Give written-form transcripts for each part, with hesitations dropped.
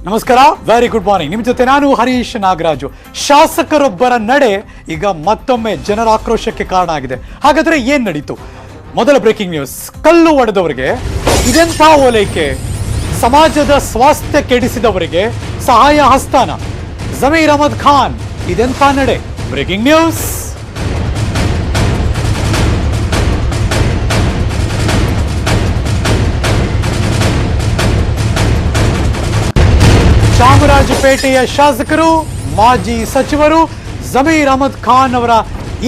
ನಮಸ್ಕಾರ, very good morning. ನಿಮ್ಮ ಜೊತೆ ನಾನು ಹರೀಶ್ ನಾಗರಾಜು. ಶಾಸಕರೊಬ್ಬರ ನಡೆ ಈಗ ಮತ್ತೊಮ್ಮೆ ಜನರ ಆಕ್ರೋಶಕ್ಕೆ ಕಾರಣ ಆಗಿದೆ. ಹಾಗಾದ್ರೆ ಏನ್ ನಡೀತು? ಮೊದಲ ಬ್ರೇಕಿಂಗ್ ನ್ಯೂಸ್. ಕಲ್ಲು ಒಡೆದವರಿಗೆ ಇದೆಂಥ ಓಲೈಕೆ? ಸಮಾಜದ ಸ್ವಾಸ್ಥ್ಯ ಕೆಡಿಸಿದವರಿಗೆ ಸಹಾಯ ಹಸ್ತಾನ. ಜಮೀರ್ ಅಹಮದ್ ಖಾನ್ ಇದೆಂಥ ನಡೆ? Breaking news. ಚಾಮರಾಜಪೇಟೆಯ ಶಾಸಕರು, ಮಾಜಿ ಸಚಿವರು ಜಮೀರ್ ಅಹಮದ್ ಖಾನ್ ಅವರ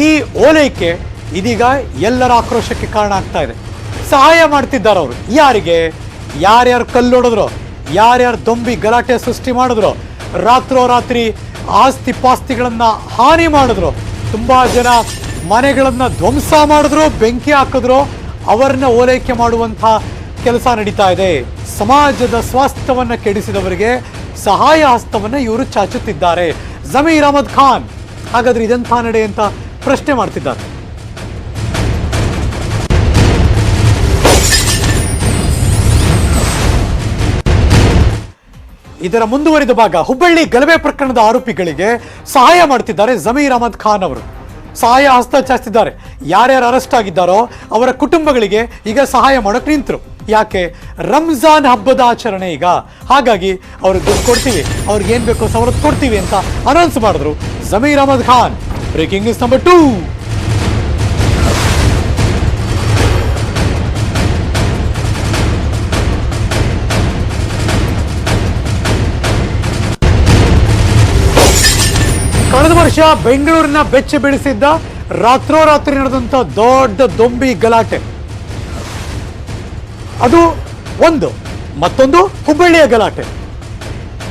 ಈ ಓಲೈಕೆ ಇದೀಗ ಎಲ್ಲರ ಆಕ್ರೋಶಕ್ಕೆ ಕಾರಣ ಆಗ್ತಾ ಇದೆ. ಸಹಾಯ ಮಾಡ್ತಿದ್ದಾರೆ ಅವರು. ಯಾರಿಗೆ? ಯಾರ್ಯಾರು ಕಲ್ಲೊಡೆದ್ರು, ಯಾರ್ಯಾರು ದೊಂಬಿ ಗಲಾಟೆ ಸೃಷ್ಟಿ ಮಾಡಿದ್ರು, ರಾತ್ರೋರಾತ್ರಿ ಆಸ್ತಿ ಪಾಸ್ತಿಗಳನ್ನ ಹಾನಿ ಮಾಡಿದ್ರು, ತುಂಬಾ ಜನ ಮನೆಗಳನ್ನ ಧ್ವಂಸ ಮಾಡಿದ್ರು, ಬೆಂಕಿ ಹಾಕಿದ್ರು, ಅವರನ್ನ ಓಲೈಕೆ ಮಾಡುವಂಥ ಕೆಲಸ ನಡೀತಾ ಇದೆ. ಸಮಾಜದ ಸ್ವಾಸ್ಥ್ಯವನ್ನ ಕೆಡಿಸಿದವರಿಗೆ ಸಹಾಯ ಹಸ್ತವನ್ನ ಇವರು ಚಾಚುತ್ತಿದ್ದಾರೆ. ಜಮೀರ್ ಅಹಮದ್ ಖಾನ್ ಹಾಗಾದ್ರೆ ಇದೆಂಥ ನಡೆ ಅಂತ ಪ್ರಶ್ನೆ ಮಾಡ್ತಿದ್ದಾರೆ. ಇದರ ಮುಂದುವರಿದ ಭಾಗ. ಹುಬ್ಬಳ್ಳಿ ಗಲಭೆ ಪ್ರಕರಣದ ಆರೋಪಿಗಳಿಗೆ ಸಹಾಯ ಮಾಡ್ತಿದ್ದಾರೆ ಜಮೀರ್ ಅಹಮದ್ ಖಾನ್ ಅವರು. ಸಹಾಯ ಹಸ್ತ ಚಾಚ್ತಿದ್ದಾರೆ. ಯಾರ್ಯಾರು ಅರೆಸ್ಟ್ ಆಗಿದ್ದಾರೋ ಅವರ ಕುಟುಂಬಗಳಿಗೆ ಈಗ ಸಹಾಯ ಮಾಡೋಕೆ ನಿಂತರು. ಯಾಕೆ? ರಂಜಾನ್ ಹಬ್ಬದ ಆಚರಣೆ ಈಗ. ಹಾಗಾಗಿ ಅವ್ರಿಗೆ ದುಡ್ಡು ಕೊಡ್ತೀವಿ, ಅವ್ರಿಗೆ ಏನ್ ಬೇಕೋ ಸವಲತ್ತು ಕೊಡ್ತೀವಿ ಅಂತ ಅನೌನ್ಸ್ ಮಾಡಿದ್ರು Zameer Ahmed Khan. Breaking news number 2. ಕಳೆದ ವರ್ಷ ಬೆಂಗಳೂರಿನ ಬೆಚ್ಚ ಬೀಳಿಸಿದ್ದ ರಾತ್ರೋರಾತ್ರಿ ನಡೆದಂತ ದೊಡ್ಡ ದೊಂಬಿ ಗಲಾಟೆ ಅದು ಒಂದು. ಮತ್ತೊಂದು ಹುಬ್ಬಳ್ಳಿಯ ಗಲಾಟೆ.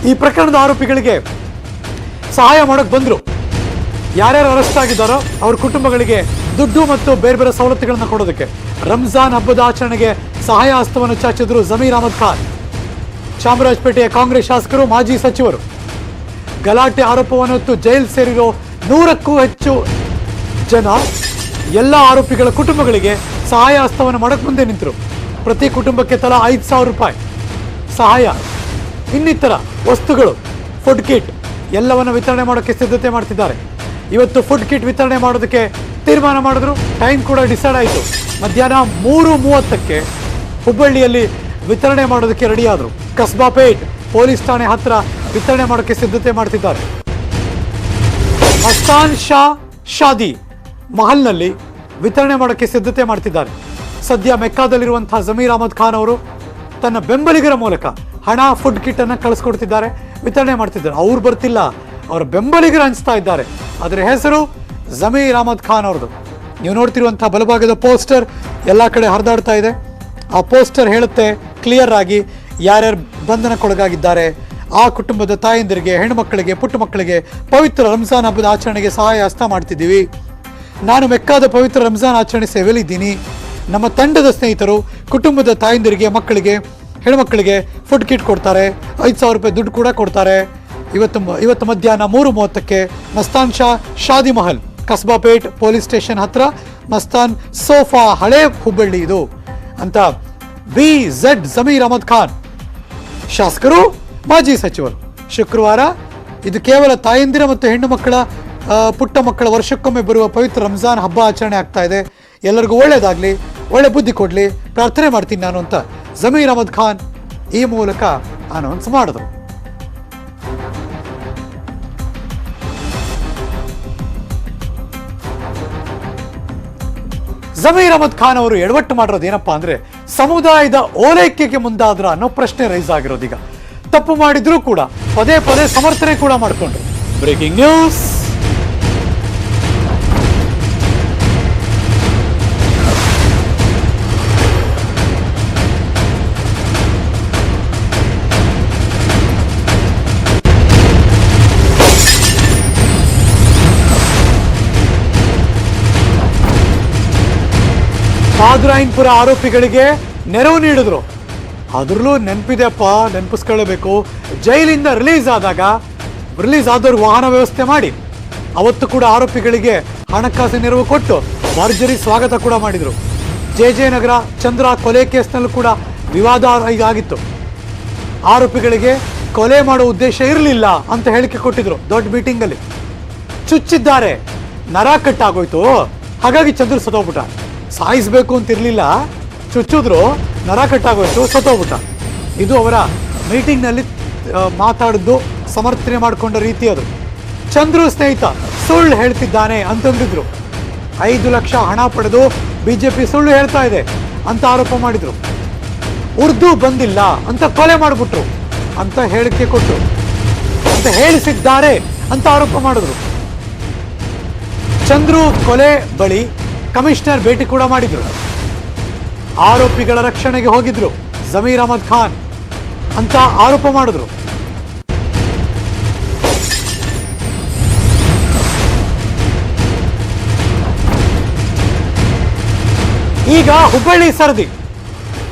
ಈ ಪ್ರಕರಣದ ಆರೋಪಿಗಳಿಗೆ ಸಹಾಯ ಮಾಡಕ್ ಬಂದ್ರು. ಯಾರ್ಯಾರು ಅರೆಸ್ಟ್ ಆಗಿದ್ದಾರೋ ಅವ್ರ ಕುಟುಂಬಗಳಿಗೆ ದುಡ್ಡು ಮತ್ತು ಬೇರೆ ಬೇರೆ ಸವಲತ್ತುಗಳನ್ನ ಕೊಡೋದಕ್ಕೆ ರಂಜಾನ್ ಹಬ್ಬದ ಆಚರಣೆಗೆ ಸಹಾಯ ಹಸ್ತವನ್ನು ಚಾಚಿದ್ರು ಜಮೀರ್ ಅಹಮದ್ ಖಾನ್. ಚಾಮರಾಜಪೇಟೆಯ ಕಾಂಗ್ರೆಸ್ ಶಾಸಕರು, ಮಾಜಿ ಸಚಿವರು. ಗಲಾಟೆ ಆರೋಪವನ್ನು ಹೊತ್ತು ಜೈಲು ಸೇರಿರೋ 100ಕ್ಕೂ ಹೆಚ್ಚು ಜನ ಎಲ್ಲ ಆರೋಪಿಗಳ ಕುಟುಂಬಗಳಿಗೆ ಸಹಾಯ ಹಸ್ತವನ್ನು ಮಾಡಕ್ ಮುಂದೆ ನಿಂತರು. ಪ್ರತಿ ಕುಟುಂಬಕ್ಕೆ ತಲಾ 5,000 ರೂಪಾಯಿ ಸಹಾಯ, ಇನ್ನಿತರ ವಸ್ತುಗಳು, ಫುಡ್ ಕಿಟ್ ಎಲ್ಲವನ್ನು ವಿತರಣೆ ಮಾಡೋಕ್ಕೆ ಸಿದ್ಧತೆ ಮಾಡ್ತಿದ್ದಾರೆ. ಇವತ್ತು ಫುಡ್ ಕಿಟ್ ವಿತರಣೆ ಮಾಡೋದಕ್ಕೆ ತೀರ್ಮಾನ ಮಾಡಿದ್ರು. ಟೈಮ್ ಕೂಡ ಡಿಸೈಡ್ ಆಯಿತು. ಮಧ್ಯಾಹ್ನ 3:30ಕ್ಕೆ ಹುಬ್ಬಳ್ಳಿಯಲ್ಲಿ ವಿತರಣೆ ಮಾಡೋದಕ್ಕೆ ರೆಡಿ ಆದರು. ಕಸ್ಬಾಪೇಟ್ ಪೊಲೀಸ್ ಠಾಣೆ ಹತ್ರ ವಿತರಣೆ ಮಾಡೋಕ್ಕೆ ಸಿದ್ಧತೆ ಮಾಡ್ತಿದ್ದಾರೆ. ಮಸ್ತಾನ್ ಶಾ ಶಾದಿ ಮಹಲ್ನಲ್ಲಿ ವಿತರಣೆ ಮಾಡೋಕ್ಕೆ ಸಿದ್ಧತೆ ಮಾಡ್ತಿದ್ದಾರೆ. ಸದ್ಯ ಮೆಕ್ಕಾದಲ್ಲಿರುವಂತಹ ಜಮೀರ್ ಅಹಮದ್ ಖಾನ್ ಅವರು ತನ್ನ ಬೆಂಬಲಿಗರ ಮೂಲಕ ಹಣ, ಫುಡ್ ಕಿಟ್ ಅನ್ನು ಕಳಿಸ್ಕೊಡ್ತಿದ್ದಾರೆ, ವಿತರಣೆ ಮಾಡ್ತಿದ್ದಾರೆ. ಅವ್ರು ಬರ್ತಿಲ್ಲ, ಅವರ ಬೆಂಬಲಿಗರು ಹಂಚ್ತಾ ಇದ್ದಾರೆ. ಅದರ ಹೆಸರು ಜಮೀರ್ ಅಹಮದ್ ಖಾನ್ ಅವ್ರದ್ದು. ನೀವು ನೋಡ್ತಿರುವಂತಹ ಬಲಭಾಗದ ಪೋಸ್ಟರ್ ಎಲ್ಲ ಕಡೆ ಹರಿದಾಡ್ತಾ ಇದೆ. ಆ ಪೋಸ್ಟರ್ ಹೇಳುತ್ತೆ ಕ್ಲಿಯರ್ ಆಗಿ ಯಾರ್ಯಾರು ಬಂಧನಕ್ಕೊಳಗಾಗಿದ್ದಾರೆ, ಆ ಕುಟುಂಬದ ತಾಯಂದಿರಿಗೆ, ಹೆಣ್ಣುಮಕ್ಕಳಿಗೆ, ಪುಟ್ಟ ಮಕ್ಕಳಿಗೆ ಪವಿತ್ರ ರಂಜಾನ್ ಹಬ್ಬದ ಆಚರಣೆಗೆ ಸಹಾಯ ಹಸ್ತ ಮಾಡ್ತಿದ್ದೀವಿ. ನಾನು ಮೆಕ್ಕಾದ ಪವಿತ್ರ ರಂಜಾನ್ ಆಚರಣೆ ಸೇವೆಯಲ್ಲಿದ್ದೀನಿ. ನಮ್ಮ ತಂಡದ ಸ್ನೇಹಿತರು ಕುಟುಂಬದ ತಾಯಂದಿರಿಗೆ, ಮಕ್ಕಳಿಗೆ, ಹೆಣ್ಮಕ್ಕಳಿಗೆ ಫುಡ್ ಕಿಟ್ ಕೊಡ್ತಾರೆ, 5,000 ರೂಪಾಯಿ ದುಡ್ಡು ಕೂಡ ಕೊಡ್ತಾರೆ. ಇವತ್ತು ಮಧ್ಯಾಹ್ನ 3:30ಕ್ಕೆ ಮಸ್ತಾನ್ ಶಾ ಶಾದಿ ಮಹಲ್, ಕಸ್ಬಾಪೇಟ್ ಪೊಲೀಸ್ ಸ್ಟೇಷನ್ ಹತ್ರ, ಮಸ್ತಾನ್ ಸೋಫಾ, ಹಳೆ ಹುಬ್ಬಳ್ಳಿ ಇದು ಅಂತ BZ ಜಮೀರ್ ಅಹಮದ್ ಖಾನ್ ಶಾಸಕರು, ಮಾಜಿ ಸಚಿವರು. ಶುಕ್ರವಾರ ಇದು ಕೇವಲ ತಾಯಂದಿರ ಮತ್ತು ಹೆಣ್ಣು ಮಕ್ಕಳ, ಪುಟ್ಟ ಮಕ್ಕಳ ವರ್ಷಕ್ಕೊಮ್ಮೆ ಬರುವ ಪವಿತ್ರ ರಂಜಾನ್ ಹಬ್ಬ ಆಚರಣೆ ಆಗ್ತಾ ಇದೆ. ಎಲ್ಲರಿಗೂ ಒಳ್ಳೇದಾಗಲಿ, ಒಳ್ಳೆ ಬುದ್ಧಿ ಕೊಡಲಿ, ಪ್ರಾರ್ಥನೆ ಮಾಡ್ತೀನಿ ನಾನು ಅಂತ ಜಮೀರ್ ಅಹಮದ್ ಖಾನ್ ಈ ಮೂಲಕ ಅನೌನ್ಸ್ ಮಾಡಿದ್ರು. ಜಮೀರ್ ಅಹಮದ್ ಖಾನ್ ಅವರು ಎಡವಟ್ಟು ಮಾಡಿರೋದು ಏನಪ್ಪಾ ಅಂದ್ರೆ ಸಮುದಾಯದ ಓಲೈಕೆಗೆ ಮುಂದಾದ್ರ ಅನ್ನೋ ಪ್ರಶ್ನೆ ರೈಸ್ ಆಗಿರೋದೀಗ. ತಪ್ಪು ಮಾಡಿದ್ರೂ ಕೂಡ ಪದೇ ಪದೇ ಸಮರ್ಥನೆ ಕೂಡ ಮಾಡಿಕೊಂಡ್ರು. Breaking news. ಬಾದ್ರಾಯನ್ಪುರ ಆರೋಪಿಗಳಿಗೆ ನೆರವು ನೀಡಿದ್ರು. ಅದ್ರಲ್ಲೂ ನೆನಪಿದೆಪ್ಪ, ನೆನಪಿಸ್ಕೊಳ್ಳಬೇಕು. ಜೈಲಿಂದ ರಿಲೀಸ್ ಆದವ್ರು ವಾಹನ ವ್ಯವಸ್ಥೆ ಮಾಡಿ ಅವತ್ತು ಕೂಡ ಆರೋಪಿಗಳಿಗೆ ಹಣಕಾಸು ನೆರವು ಕೊಟ್ಟು ಭರ್ಜರಿ ಸ್ವಾಗತ ಕೂಡ ಮಾಡಿದರು. JJ ನಗರ ಚಂದ್ರ ಕೊಲೆ ಕೇಸ್ನಲ್ಲೂ ಕೂಡ ವಿವಾದ ಆಗಿತ್ತು. ಆರೋಪಿಗಳಿಗೆ ಕೊಲೆ ಮಾಡೋ ಉದ್ದೇಶ ಇರಲಿಲ್ಲ ಅಂತ ಹೇಳಿಕೆ ಕೊಟ್ಟಿದ್ರು ದೊಡ್ಡ ಮೀಟಿಂಗ್ ಅಲ್ಲಿ. ಚುಚ್ಚಿದ್ದಾರೆ, ನರ ಕಟ್ಟಾಗೋಯ್ತು, ಹಾಗಾಗಿ ಚಂದ್ರು ಸತ್ತೋಗ್ಬಿಟ್ಟ. ಸಾಯಿಸ್ಬೇಕು ಅಂತ ಇರ್ಲಿಲ್ಲ, ಚುಚ್ಚಿದ್ರು, ನರ ಕಟ್ಟಾಗೋಯ್ತು, ಸತ್ತೋಗ್ಬಿಟ್ಟ. ಇದು ಅವರ ಮೀಟಿಂಗ್ ನಲ್ಲಿ ಮಾತಾಡಿದ್ದು, ಸಮರ್ಥನೆ ಮಾಡಿಕೊಂಡ ರೀತಿ ಅದು. ಚಂದ್ರು ಸ್ನೇಹಿತ ಸುಳ್ಳು ಹೇಳ್ತಿದ್ದಾನೆ ಅಂತಂದಿದ್ರು. 5 ಲಕ್ಷ ಹಣ ಪಡೆದು ಬಿಜೆಪಿ ಸುಳ್ಳು ಹೇಳ್ತಾ ಇದೆ ಅಂತ ಆರೋಪ ಮಾಡಿದ್ರು. ಉರ್ದು ಬಂದಿಲ್ಲ ಅಂತ ಕೊಲೆ ಮಾಡಿಬಿಟ್ರು ಅಂತ ಹೇಳಿಕೆ ಕೊಟ್ಟರು ಅಂತ ಹೇಳಿಸಿದ್ದಾರೆ ಅಂತ ಆರೋಪ ಮಾಡಿದ್ರು. ಚಂದ್ರು ಕೊಲೆ ಬಳಿ ಕಮಿಷನರ್ ಭೇಟಿ ಕೂಡ ಮಾಡಿದ್ರು. ಆರೋಪಿಗಳ ರಕ್ಷಣೆಗೆ ಹೋಗಿದ್ರು ಜಮೀರ್ ಅಹಮದ್ ಖಾನ್ ಅಂತ ಆರೋಪ ಮಾಡಿದ್ರು. ಈಗ ಹುಬ್ಬಳ್ಳಿ ಸರದಿ,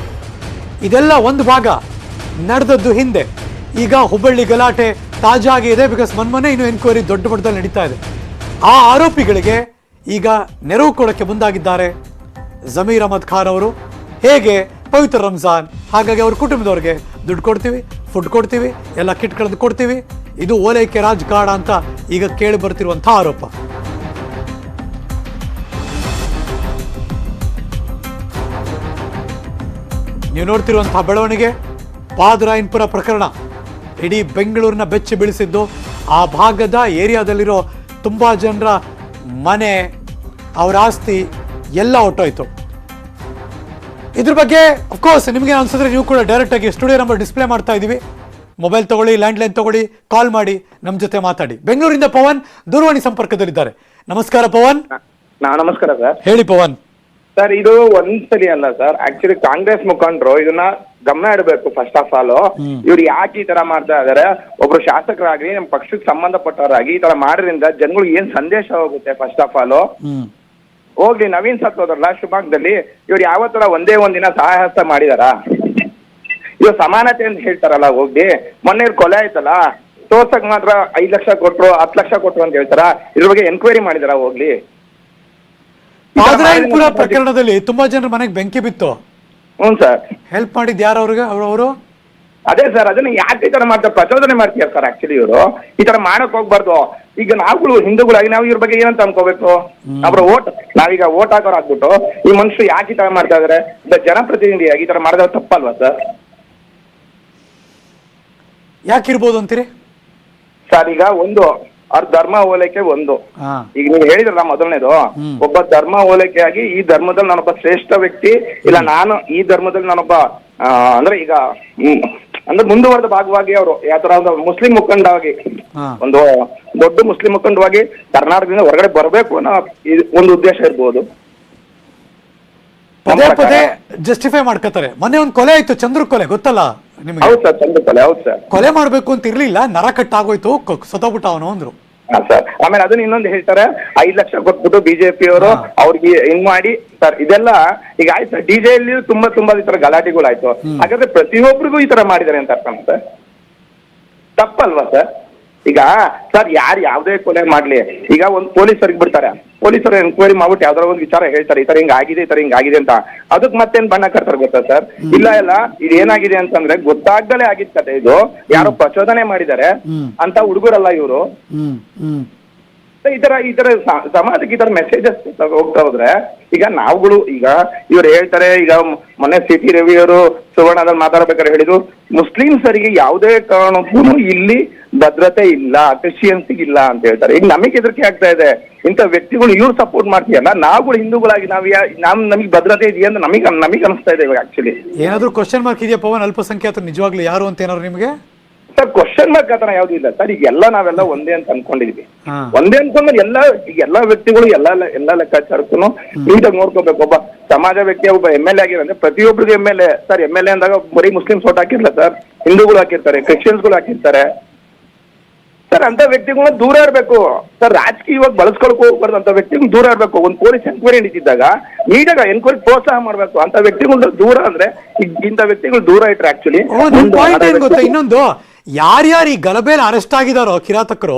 ಇದೆಲ್ಲ ಒಂದು ಭಾಗ ನಡೆದದ್ದು ಹಿಂದೆ. ಈಗ ಹುಬ್ಬಳ್ಳಿ ಗಲಾಟೆ ತಾಜಾ ಇದೆ. ಬಿಕಾಸ್ ಮೊನ್ನೆ ಇನ್ನು ಎನ್ಕ್ವೈರಿ ದೊಡ್ಡ ಮಟ್ಟದಲ್ಲಿ ನಡೀತಾ ಇದೆ. ಆ ಆರೋಪಿಗಳಿಗೆ ಈಗ ನೆರವು ಕೊಡೋಕ್ಕೆ ಮುಂದಾಗಿದ್ದಾರೆ ಜಮೀರ್ ಅಹಮದ್ ಖಾನ್ ಅವರು. ಹೇಗೆ? ಪವಿತ್ರ ರಂಜಾನ್, ಹಾಗಾಗಿ ಅವ್ರ ಕುಟುಂಬದವ್ರಿಗೆ ದುಡ್ಡು ಕೊಡ್ತೀವಿ, ಫುಡ್ ಕೊಡ್ತೀವಿ, ಎಲ್ಲ ಕಿಟ್ಗಳನ್ನು ಕೊಡ್ತೀವಿ. ಇದು ಓಲೈಕೆ ರಾಜಕಾರಣ ಅಂತ ಈಗ ಕೇಳಿ ಬರ್ತಿರುವಂಥ ಆರೋಪ. ನೀವು ನೋಡ್ತಿರುವಂತಹ ಬೆಳವಣಿಗೆ ಪಾದರಾಯನಪುರ ಪ್ರಕರಣ ಇಡೀ ಬೆಂಗಳೂರಿನ ಬೆಚ್ಚಿ ಬೀಳಿಸಿದ್ದು. ಆ ಭಾಗದ ಏರಿಯಾದಲ್ಲಿರೋ ತುಂಬ ಜನರ ಮನೆ, ಅವರ ಆಸ್ತಿ ಎಲ್ಲ ಹೊಟ್ಟೋಯ್ತು. ಇದ್ರ ಬಗ್ಗೆ ಅಫ್ಕೋರ್ಸ್ ನಿಮಗೆ ಅನ್ಸಿದ್ರೆ ನೀವು ಕೂಡ ಡೈರೆಕ್ಟ್ ಆಗಿ ಸ್ಟುಡಿಯೋ ನಂಬರ್ ಡಿಸ್ಪ್ಲೇ ಮಾಡ್ತಾ ಇದ್ದೀವಿ. ಮೊಬೈಲ್ ತಗೊಳ್ಳಿ, ಲ್ಯಾಂಡ್ಲೈನ್ ತಗೊಳ್ಳಿ, ಕಾಲ್ ಮಾಡಿ, ನಮ್ಮ ಜೊತೆ ಮಾತಾಡಿ. ಬೆಂಗಳೂರಿಂದ ಪವನ್ ದೂರವಾಣಿ ಸಂಪರ್ಕದಲ್ಲಿದ್ದಾರೆ. ನಮಸ್ಕಾರ ಪವನ್. ನಮಸ್ಕಾರ ಸರ್. ಹೇಳಿ ಪವನ್. ಸರ್, ಇದು ಒಂದ್ಸಲಿ ಅಲ್ಲ ಸರ್. ಆಕ್ಚುಲಿ ಕಾಂಗ್ರೆಸ್ ಮುಖಂಡರು ಇದನ್ನ ಗಮನ ಇಡಬೇಕು. ಫಸ್ಟ್ ಆಫ್ ಆಲ್ ಇವ್ರು ಯಾಕೆ ಈ ತರ ಮಾಡ್ತಾ ಇದಾರೆ? ಒಬ್ರು ಶಾಸಕರಾಗಿ ನಮ್ಮ ಪಕ್ಷಕ್ಕೆ ಸಂಬಂಧಪಟ್ಟವರಾಗಿ ಈ ತರ ಮಾಡೋದ್ರಿಂದ ಜನಗಳಿಗೆ ಏನ್ ಸಂದೇಶ ಹೋಗುತ್ತೆ? ಫಸ್ಟ್ ಆಫ್ ಆಲ್ ಹೋಗ್ಲಿ, ನವೀನ್ ಸತ್ ಹೋದ್ರಲ್ಲ ಶಿವಮೊಗ್ಗದಲ್ಲಿ, ಇವ್ರು ಯಾವತ್ತರ ಒಂದೇ ಒಂದಿನ ಸಹಾಯಹಸ್ತ ಮಾಡಿದಾರ? ಇವ್ರು ಸಮಾನತೆ ಅಂತ ಹೇಳ್ತಾರಲ್ಲ, ಹೋಗ್ಲಿ ಮೊನ್ನೆ ಇವ್ರು ಕೊಲೆ ಆಯ್ತಲ್ಲ, ತೋರ್ಸಕ್ ಮಾತ್ರ 5 ಲಕ್ಷ ಕೊಟ್ರು, 10 ಲಕ್ಷ ಕೊಟ್ರು ಅಂತ ಹೇಳ್ತಾರ. ಇದ್ರ ಬಗ್ಗೆ ಎನ್ಕ್ವೈರಿ ಮಾಡಿದಾರ? ಹೋಗ್ಲಿ. ಪಾದರಾಯನಪುರ ಪ್ರಕರಣದಲ್ಲಿ ತುಂಬಾ ಜನರ ಮನೆಗೆ ಬೆಂಕಿ ಬಿತ್ತು. ಹ್ಞೂ ಸರ್. ಹೆಲ್ಪ್ ಮಾಡಿದ್ ಯಾರು ಅವ್ರಿಗೆ? ಅವರು ಅದೇ ಸರ್, ಅದನ್ನ ಯಾಕೆ ಈ ತರ ಮಾಡ್ತಾರೆ? ಪ್ರಚೋದನೆ ಮಾಡ್ತೀಯ ಸರ್. ಆಕ್ಚುಲಿ ಇವರು ಈ ತರ ಮಾಡಕ್ ಹೋಗ್ಬಾರ್ದು. ಈಗ ನಾವುಗಳು ಹಿಂದೂಗಳಾಗಿ ನಾವು ಇವ್ರ ಬಗ್ಗೆ ಏನಂತ ಅನ್ಕೋಬೇಕು? ಅವ್ರ ನಾವೀಗ ಓಟ್ ಹಾಕೋರ್ ಆಗ್ಬಿಟ್ಟು ಈ ಮನುಷ್ಯರು ಯಾಕೆ ಈ ತರ ಮಾಡ್ತಾ ಇದಾರೆ? ಜನಪ್ರತಿನಿಧಿಯಾಗಿ ಈ ತರ ಮಾಡಿದ್ರೆ ತಪ್ಪಲ್ವಾ ಸರ್? ಯಾಕಿರ್ಬೋದು ಅಂತೀರಿ ಸರ್? ಈಗ ಅವ್ರ ಧರ್ಮ ಓಲೈಕೆ ಈಗ ನೀವು ಹೇಳಿದ್ರಲ್ಲ ಮೊದಲನೇದು, ಒಬ್ಬ ಧರ್ಮ ಓಲೈಕೆಯಾಗಿ ಈ ಧರ್ಮದಲ್ಲಿ ನಾನೊಬ್ಬ ಶ್ರೇಷ್ಠ ವ್ಯಕ್ತಿ, ಇಲ್ಲ ನಾನು ಈ ಧರ್ಮದಲ್ಲಿ ನಾನೊಬ್ಬ ಅಂದ್ರೆ ಈಗ ಅಂದ್ರೆ ಮುಂದುವರೆದ ಭಾಗವಾಗಿ ಅವರು ಯಾವ ತರ ಒಂದು ಮುಸ್ಲಿಂ ಮುಖಂಡವಾಗಿ, ಒಂದು ದೊಡ್ಡ ಮುಸ್ಲಿಂ ಮುಖಂಡವಾಗಿ ಕರ್ನಾಟಕದಿಂದ ಹೊರಗಡೆ ಬರಬೇಕು ಅನ್ನೋ ಒಂದು ಉದ್ದೇಶ ಇರ್ಬೋದು. ಪದೇ ಪದೇ ಜಸ್ಟಿಫೈ ಮಾಡ್ಕೋತಾರೆ. ಮೊನ್ನೆ ಒಂದು ಕೊಲೆ ಆಯ್ತು, ಚಂದ್ರು ಕೊಲೆ, ಗೊತ್ತಲ್ಲ ನಿಮ್ಗೆ? ಹೌದು ಸರ್, ಚಂದ್ರು ಕೊಲೆ. ಹೌದು ಸರ್. ಕೊಲೆ ಮಾಡ್ಬೇಕು ಅಂತ ಇರ್ಲಿಲ್ಲ, ನರ ಕಟ್ಟಾಗೋಯ್ತು, ಸತ್ತೋಗ್ಬಿಟ್ಟ ಅವನು ಅಂದ್ರು. ಸರ್, ಆಮೇಲೆ ಅದನ್ನ ಇನ್ನೊಂದು ಹೇಳ್ತಾರೆ, 5 ಲಕ್ಷ ಕೊಟ್ಬಿಟ್ಟು ಬಿಜೆಪಿ ಅವರು ಅವ್ರಿಗೆ ಹಿಂಗ್ ಮಾಡಿ ಸರ್. ಇದೆಲ್ಲ ಈಗ ಆಯ್ತು ಸರ್, ಡಿಜೆಯಲ್ಲಿ ತುಂಬಾ ಈ ತರ ಗಲಾಟೆಗಳಾಯ್ತು. ಹಾಗಾದ್ರೆ ಪ್ರತಿಯೊಬ್ಬರಿಗೂ ಈ ತರ ಮಾಡಿದ್ದಾರೆ ಅಂತ ಅರ್ಥ ಸರ್? ತಪ್ಪಲ್ವಾ ಸರ್? ಈಗ ಸರ್, ಯಾರು ಯಾವ್ದೇ ಕೊಲೆ ಮಾಡ್ಲಿ, ಈಗ ಒಂದು ಪೊಲೀಸರಿಗೆ ಬಿಡ್ತಾರೆ, ಪೊಲೀಸರು ಎನ್ಕ್ವೈರಿ ಮಾಡ್ಬಿಟ್ಟು ಯಾವ್ದಾರ ಒಂದು ವಿಚಾರ ಹೇಳ್ತಾರೆ, ಈ ತರ ಹಿಂಗಾಗಿದೆ, ಈ ತರ ಹಿಂಗಾಗಿದೆ ಅಂತ. ಅದಕ್ಕೆ ಮತ್ತೇನ್ ಬಣ್ಣ ಕಟ್ತಾರೆ ಗೊತ್ತಾ ಸರ್? ಇಲ್ಲ ಇದು ಏನಾಗಿದೆ ಅಂತಂದ್ರೆ ಗೊತ್ತಾಗ್ದಲೇ ಆಗಿದ್ ಕತೆ. ಇದು ಯಾರೋ ಪ್ರಚೋದನೆ ಮಾಡಿದ್ದಾರೆ ಅಂತ ಹುಡುಗರಲ್ಲ ಇವರು. ಈ ತರ ಸಮಾಜಕ್ಕೆ ಈ ತರ ಮೆಸೇಜಸ್ ಹೋಗ್ತಾ ಹೋದ್ರೆ ಈಗ ನಾವುಗಳು, ಈಗ ಇವ್ರು ಹೇಳ್ತಾರೆ, ಈಗ ಮೊನ್ನೆ ಸಿ.ಟಿ. ರವಿ ಅವರು ಸುವರ್ಣದಲ್ಲಿ ಮಾತಾಡ್ಬೇಕಾದ್ರೆ ಹೇಳಿದ್ರು, ಮುಸ್ಲಿಮ್ಸರಿಗೆ ಯಾವುದೇ ಕಾರಣಕ್ಕೂ ಇಲ್ಲಿ ಭದ್ರತೆ ಇಲ್ಲ, ಕ್ರಿಶ್ಚಿಯನ್ಸಿಗೆ ಇಲ್ಲ ಅಂತ ಹೇಳ್ತಾರೆ. ಈಗ ನಮಗೆ ಹೆದರಿಕೆ ಆಗ್ತಾ ಇದೆ. ಇಂಥ ವ್ಯಕ್ತಿಗಳು ಇವ್ರು ಸಪೋರ್ಟ್ ಮಾಡ್ತೀಯಲ್ಲ, ನಾವುಗಳು ಹಿಂದೂಗಳಾಗಿ ನಮಗೆ ಭದ್ರತೆ ಇದೆಯಾ ಅಂತ ನಮಗೆ ಅನಿಸ್ತಾ ಇದೆ ಇವಾಗ. ಆಕ್ಚುಲಿ ಏನಾದ್ರು ಕ್ವಶನ್ ಮಾರ್ಕ್ ಇದೆಯಾ ಪವನ್? ಅಲ್ಪಸಂಖ್ಯಾತರು ನಿಜವಾಗ್ಲೂ ಯಾರು ಅಂತ ಏನಾದ್ರು ನಿಮಗೆ? ಸರ್, ಕ್ವಶನ್ ಮಾರ್ಕ್ ಆತರ ಯಾವ್ದು ಇಲ್ಲ ಸರ್. ಈಗ ನಾವೆಲ್ಲ ಒಂದೇ ಅಂತ ಅನ್ಕೊಂಡಿದ್ವಿ. ಒಂದೇ ಅನ್ಕೊಂಡ್ರೆ ಎಲ್ಲಾ ವ್ಯಕ್ತಿಗಳು ಎಲ್ಲ ಲೆಕ್ಕಾಚಾರಕ್ಕೂ ನೀಟಾಗಿ ನೋಡ್ಕೋಬೇಕು. ಒಬ್ಬ ಸಮಾಜ ವ್ಯಕ್ತಿ, ಒಬ್ಬ MLA ಆಗಿರಂದ್ರೆ ಪ್ರತಿಯೊಬ್ಬರಿಗೂ MLA ಸರ್. MLA ಅಂದಾಗ ಬರೀ ಮುಸ್ಲಿಮ್ಸ್ ಓಟ್ ಹಾಕಿರ್ಲ ಸರ್, ಹಿಂದೂಗಳು ಹಾಕಿರ್ತಾರೆ, ಕ್ರಿಶ್ಚಿಯನ್ಸ್ಗಳು ಹಾಕಿರ್ತಾರೆ ಸರ್. ಅಂತ ವ್ಯಕ್ತಿಗಳನ್ನ ದೂರ ಇರಬೇಕು ಸರ್. ರಾಜಕೀಯವಾಗಿ ಬಳಸ್ಕೊಳಕ್ ಹೋಗ್ಬಾರ್ದು. ಅಂತ ವ್ಯಕ್ತಿಗಳು ದೂರ ಇರಬೇಕು. ಒಂದು ಪೊಲೀಸ್ ಎನ್ಕ್ವೈರಿ ನಡೀತಿದ್ದಾಗ ನೀಟಾಗ ಎನ್ಕ್ವೈರಿ ಪ್ರೋತ್ಸಾಹ ಮಾಡ್ಬೇಕು. ಅಂತ ವ್ಯಕ್ತಿಗಳು ದೂರ ಅಂದ್ರೆ ಇಂಥ ವ್ಯಕ್ತಿಗಳು ದೂರ ಇಟ್ರೆ ಆಕ್ಚುಲಿ ಇನ್ನೊಂದು, ಯಾರ್ಯಾರು ಈ ಗಲಭೆಯಲ್ಲಿ ಅರೆಸ್ಟ್ ಆಗಿದಾರೋ ಕಿರಾತಕರು,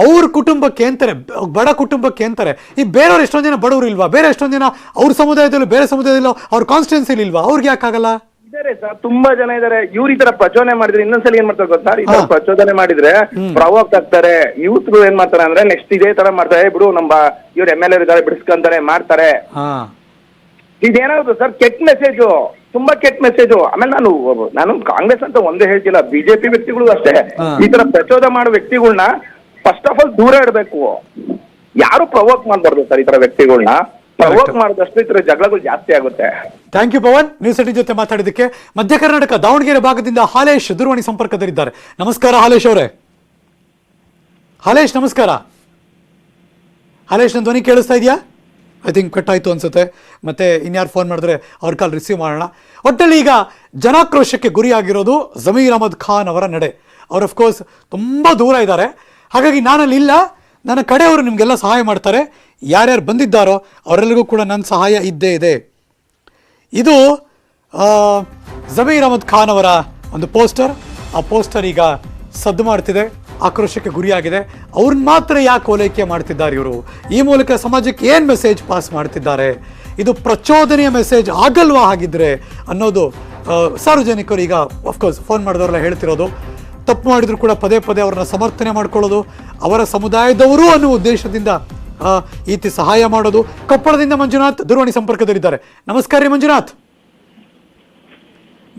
ಅವ್ರ ಕುಟುಂಬಕ್ಕೆ ಅಂತಾರೆ, ಬಡ ಕುಟುಂಬಕ್ಕೆ ಅಂತಾರೆ. ಈ ಬೇರೆಯವ್ರು ಎಷ್ಟೊಂದು ಜನ ಬಡವರು ಇಲ್ವಾ? ಬೇರೆ ಎಷ್ಟೊಂದು ಜನ ಅವ್ರ ಸಮುದಾಯದಲ್ಲೂ ಬೇರೆ ಸಮುದಾಯದಲ್ಲೂ ಅವ್ರ ಕಾನ್ಸ್ಟಿಟ್ಯೂನ್ಸಿಲಿ ಇಲ್ವಾ? ಅವ್ರಿಗೆ ಯಾಕಾಗಲ್ಲ? ಇದ್ದಾರೆ ಸರ್, ತುಂಬಾ ಜನ ಇದ್ದಾರೆ. ಇವ್ರು ಈ ತರ ಪ್ರಚೋದನೆ ಮಾಡಿದ್ರೆ ಇನ್ನೊಂದ್ಸಲ ಏನ್ ಮಾಡ್ತಾರೆ ಗೊತ್ತಾ, ಈ ತರ ಪ್ರಚೋದನೆ ಮಾಡಿದ್ರೆ ಪ್ರವೋಕ್ ಆಗ್ತಾರೆ. ಯೂತ್ರು ಏನ್ ಮಾಡ್ತಾರೆ ಅಂದ್ರೆ ನೆಕ್ಸ್ಟ್ ಇದೇ ತರ ಮಾಡ್ತಾರೆ, ಬಿಡು ನಮ್ಮ ಇವ್ರು MLA ಇದ್ದಾರೆ ಬಿಡಿಸ್ಕೊಂತಾರೆ ಮಾಡ್ತಾರೆ. ಇದೇನಾದ್ರು ಸರ್ ಕೆಟ್ಟ ಮೆಸೇಜು, ತುಂಬಾ ಕೆಟ್ಟ ಮೆಸೇಜು. ಆಮೇಲೆ ನಾನು ಕಾಂಗ್ರೆಸ್ ಅಂತ ಒಂದೇ ಹೇಳ್ತಿಲ್ಲ, ಬಿಜೆಪಿ ವ್ಯಕ್ತಿಗಳು ಅಷ್ಟೇ. ಈ ತರ ಪ್ರಚೋದನೆ ಮಾಡೋ ವ್ಯಕ್ತಿಗಳನ್ನ ಫಸ್ಟ್ ಆಫ್ ಆಲ್ ದೂರ ಇಡಬೇಕು. ಯಾರು ಪ್ರವೋಕ್ ಮಾಡಬಾರ್ದು ಸರ್ ಈ ತರ ವ್ಯಕ್ತಿಗಳನ್ನ. ಪ್ರವೋಕ್ ಮಾಡಿದಷ್ಟು ಈ ತರ ಜಗಳಗಳು ಜಾಸ್ತಿ ಆಗುತ್ತೆ. ಥ್ಯಾಂಕ್ ಯು ಪವನ್, ನ್ಯೂಸ್ 18 ಜೊತೆ ಮಾತಾಡಿದ್ದಕ್ಕೆ. ಮಧ್ಯ ಕರ್ನಾಟಕ ದಾವಣಗೆರೆ ಭಾಗದಿಂದ ಹಾಲೇಶ್ ದೂರವಾಣಿ ಸಂಪರ್ಕದಲ್ಲಿದ್ದಾರೆ. ನಮಸ್ಕಾರ ಹಾಲೇಶ್ ಅವರೇ. ಹಾಲೇಶ್ ನಮಸ್ಕಾರ. ಹಾಲೇಶ್ ನನ್ನ ಧ್ವನಿ ಕೇಳಿಸ್ತಾ ಇದೆಯಾ? ಐ ಥಿಂಕ್ ಕಟ್ ಆಯಿತು ಅನ್ಸುತ್ತೆ. ಮತ್ತೆ ಇನ್ಯಾರು ಫೋನ್ ಮಾಡಿದ್ರೆ ಅವ್ರ ಕಾಲ್ ರಿಸೀವ್ ಮಾಡೋಣ. ಒಟ್ಟಲ್ಲಿ ಈಗ ಜನಾಕ್ರೋಶಕ್ಕೆ ಗುರಿಯಾಗಿರೋದು ಜಮೀರ್ ಅಹಮದ್ ಖಾನ್ ಅವರ ನಡೆ. ಅವ್ರು ಅಫ್ಕೋರ್ಸ್ ತುಂಬ ದೂರ ಇದ್ದಾರೆ, ಹಾಗಾಗಿ ನಾನಲ್ಲಿ ಇಲ್ಲ, ನನ್ನ ಕಡೆಯವರು ನಿಮಗೆಲ್ಲ ಸಹಾಯ ಮಾಡ್ತಾರೆ. ಯಾರ್ಯಾರು ಬಂದಿದ್ದಾರೋ ಅವರೆಲ್ಲರಿಗೂ ಕೂಡ ನನ್ನ ಸಹಾಯ ಇದ್ದೇ ಇದೆ. ಇದು ಜಮೀರ್ ಅಹಮದ್ ಖಾನ್ ಅವರ ಒಂದು ಪೋಸ್ಟರ್. ಆ ಪೋಸ್ಟರ್ ಈಗ ಸದ್ದು ಮಾಡ್ತಿದೆ, ಆಕ್ರೋಶಕ್ಕೆ ಗುರಿಯಾಗಿದೆ. ಅವ್ರನ್ನ ಮಾತ್ರ ಯಾಕೆ ಓಲೈಕೆ ಮಾಡ್ತಿದ್ದಾರೆ ಇವರು? ಈ ಮೂಲಕ ಸಮಾಜಕ್ಕೆ ಏನು ಮೆಸೇಜ್ ಪಾಸ್ ಮಾಡ್ತಿದ್ದಾರೆ? ಇದು ಪ್ರಚೋದನೆಯ ಮೆಸೇಜ್ ಆಗಲ್ವಾ ಹಾಗಿದ್ರೆ ಅನ್ನೋದು ಸಾರ್ವಜನಿಕರು ಈಗ ಅಫ್ಕೋರ್ಸ್ ಫೋನ್ ಮಾಡಿದವರೆಲ್ಲ ಹೇಳ್ತಿರೋದು. ತಪ್ಪು ಮಾಡಿದ್ರು ಕೂಡ ಪದೇ ಪದೇ ಅವ್ರನ್ನ ಸಮರ್ಥನೆ ಮಾಡ್ಕೊಳ್ಳೋದು, ಅವರ ಸಮುದಾಯದವರು ಅನ್ನೋ ಉದ್ದೇಶದಿಂದ ಈತಿ ಸಹಾಯ ಮಾಡೋದು. ಕೊಪ್ಪಳದಿಂದ ಮಂಜುನಾಥ್ ದೂರವಾಣಿ ಸಂಪರ್ಕದಲ್ಲಿದ್ದಾರೆ. ನಮಸ್ಕಾರ ರೀ ಮಂಜುನಾಥ್.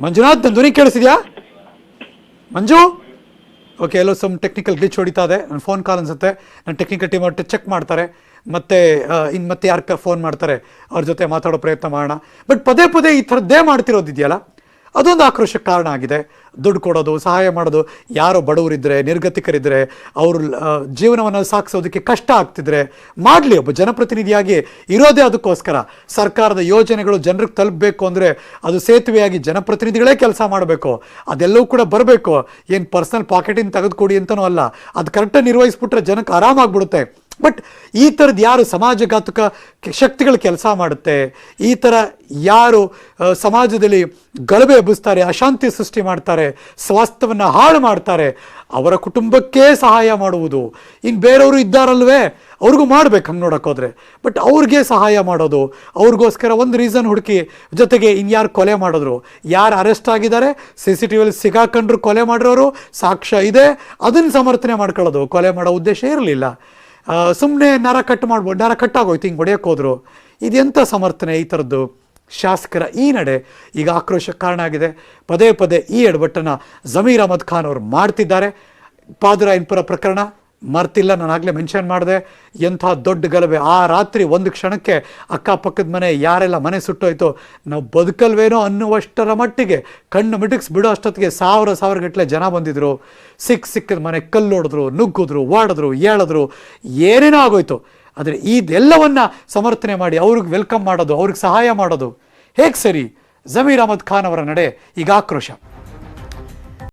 ಮಂಜುನಾಥ್, ನನ್ನ ಧ್ವನಿ ಕೇಳಿಸಿದ್ಯಾ ಮಂಜು? ಓಕೆ, ಎಲ್ಲೋ ಸಮ್ ಟೆಕ್ನಿಕಲ್ ಗ್ಲಿಚ್ ಹೊಡಿತಾ ಇದೆ. ನನ್ನ ಫೋನ್ ಕಾಲ್ ಅನ್ಸುತ್ತೆ. ನನ್ನ ಟೆಕ್ನಿಕಲ್ ಟೀಮ್ ಅವ್ರು ಚೆಕ್ ಮಾಡ್ತಾರೆ, ಮತ್ತೆ ಮತ್ತೆ ಯಾರು ಫೋನ್ ಮಾಡ್ತಾರೆ ಅವ್ರ ಜೊತೆ ಮಾತಾಡೋ ಪ್ರಯತ್ನ ಮಾಡೋಣ. ಬಟ್ ಪದೇ ಪದೇ ಈ ಥರದ್ದೇ ಮಾಡ್ತಿರೋದಿದೆಯಲ್ಲ, ಅದೊಂದು ಆಕ್ರೋಶಕ್ಕೆ ಕಾರಣ ಆಗಿದೆ. ದುಡ್ಡು ಕೊಡೋದು, ಸಹಾಯ ಮಾಡೋದು, ಯಾರೋ ಬಡವರಿದ್ದರೆ, ನಿರ್ಗತಿಕರಿದ್ದರೆ, ಅವರು ಜೀವನವನ್ನು ಸಾಗಿಸೋದಕ್ಕೆ ಕಷ್ಟ ಆಗ್ತಿದ್ರೆ ಮಾಡಲಿ. ಒಬ್ಬ ಜನಪ್ರತಿನಿಧಿಯಾಗಿ ಇರೋದೇ ಅದಕ್ಕೋಸ್ಕರ. ಸರ್ಕಾರದ ಯೋಜನೆಗಳು ಜನರಿಗೆ ತಲುಪಬೇಕು ಅಂದರೆ ಅದು ಸೇತುವೆಯಾಗಿ ಜನಪ್ರತಿನಿಧಿಗಳೇ ಕೆಲಸ ಮಾಡಬೇಕು. ಅದೆಲ್ಲವೂ ಕೂಡ ಬರಬೇಕು. ಏನು ಪರ್ಸನಲ್ ಪಾಕೆಟಿಂದ ತೆಗೆದುಕೊಡಿ ಅಂತನೂ ಅಲ್ಲ. ಅದು ಕರೆಕ್ಟಾಗಿ ನಿರ್ವಹಿಸ್ಬಿಟ್ರೆ ಜನಕ್ಕೆ ಆರಾಮಾಗ್ಬಿಡುತ್ತೆ. ಬಟ್ ಈ ಥರದ್ದು ಯಾರು ಸಮಾಜಘಾತಕ ಶಕ್ತಿಗಳು ಕೆಲಸ ಮಾಡುತ್ತೆ, ಈ ಥರ ಯಾರು ಸಮಾಜದಲ್ಲಿ ಗಲಭೆ ಎಬ್ಬಿಸ್ತಾರೆ, ಅಶಾಂತಿ ಸೃಷ್ಟಿ ಮಾಡ್ತಾರೆ, ಸ್ವಾಸ್ಥ್ಯವನ್ನು ಹಾಳು ಮಾಡ್ತಾರೆ, ಅವರ ಕುಟುಂಬಕ್ಕೇ ಸಹಾಯ ಮಾಡುವುದು. ಇನ್ನು ಬೇರೆಯವರು ಇದ್ದಾರಲ್ವೇ, ಅವ್ರಿಗೂ ಮಾಡ್ಬೇಕು ಹಂಗೆ ನೋಡೋಕ್ಕೋದ್ರೆ. ಬಟ್ ಅವ್ರಿಗೆ ಸಹಾಯ ಮಾಡೋದು, ಅವ್ರಿಗೋಸ್ಕರ ಒಂದು ರೀಸನ್ ಹುಡುಕಿ, ಜೊತೆಗೆ ಇನ್ಯಾರು ಕೊಲೆ ಮಾಡಿದ್ರು, ಯಾರು ಅರೆಸ್ಟ್ ಆಗಿದ್ದಾರೆ, CCTV ಸಿಗಾಕೊಂಡ್ರು ಕೊಲೆ ಮಾಡಿರೋರು, ಸಾಕ್ಷ್ಯ ಇದೆ, ಅದನ್ನು ಸಮರ್ಥನೆ ಮಾಡ್ಕೊಳ್ಳೋದು. ಕೊಲೆ ಮಾಡೋ ಉದ್ದೇಶ ಇರಲಿಲ್ಲ, ಸುಮ್ಮನೆ ನರ ಕಟ್ಟಾಗೋಯ್ತು, ಹಿಂಗೆ ಹೊಡೆಯೋಕೆ ಹೋದ್ರು. ಇದೆಂಥ ಸಮರ್ಥನೆ ಈ ಥರದ್ದು? ಶಾಸಕರ ಈ ನಡೆ ಈಗ ಆಕ್ರೋಶಕ್ಕೆ ಕಾರಣ ಆಗಿದೆ. ಪದೇ ಪದೇ ಈ ಎಡವಟ್ಟನ್ನು ಜಮೀರ್ ಅಹಮದ್ ಖಾನ್ ಅವರು ಮಾಡ್ತಿದ್ದಾರೆ. ಪಾದರಾಯನಪುರ ಪ್ರಕರಣ ಮರ್ತಿಲ್ಲ, ನಾನು ಆಗಲೇ ಮೆನ್ಷನ್ ಮಾಡಿದೆ. ಎಂಥ ದೊಡ್ಡ ಗಲಭೆ ಆ ರಾತ್ರಿ, ಒಂದು ಕ್ಷಣಕ್ಕೆ ಅಕ್ಕಪಕ್ಕದ ಮನೆ ಯಾರೆಲ್ಲ ಮನೆ ಸುಟ್ಟೋಯ್ತು, ನಾವು ಬದುಕಲ್ವೇನೋ ಅನ್ನುವಷ್ಟರ ಮಟ್ಟಿಗೆ ಕಣ್ಣು ಮಿಟಕ್ಸ್ ಬಿಡೋ ಅಷ್ಟೊತ್ತಿಗೆ ಸಾವಿರ ಗಟ್ಟಲೆ ಜನ ಬಂದಿದ್ರು. ಸಿಕ್ಕದ ಮನೆ ಕಲ್ಲೊಡೆದ್ರು, ನುಗ್ಗಿದ್ರು, ಓಡಿದ್ರು, ಏಳಿದ್ರು, ಏನೇನೋ ಆಗೋಯ್ತು. ಆದರೆ ಇದೆಲ್ಲವನ್ನ ಸಮರ್ಥನೆ ಮಾಡಿ ಅವ್ರಿಗೆ ವೆಲ್ಕಮ್ ಮಾಡೋದು, ಅವ್ರಿಗೆ ಸಹಾಯ ಮಾಡೋದು ಹೇಗೆ ಸರಿ? ಜಮೀರ್ ಅಹಮದ್ ಖಾನ್ ಅವರ ನಡೆ ಈಗ ಆಕ್ರೋಶ.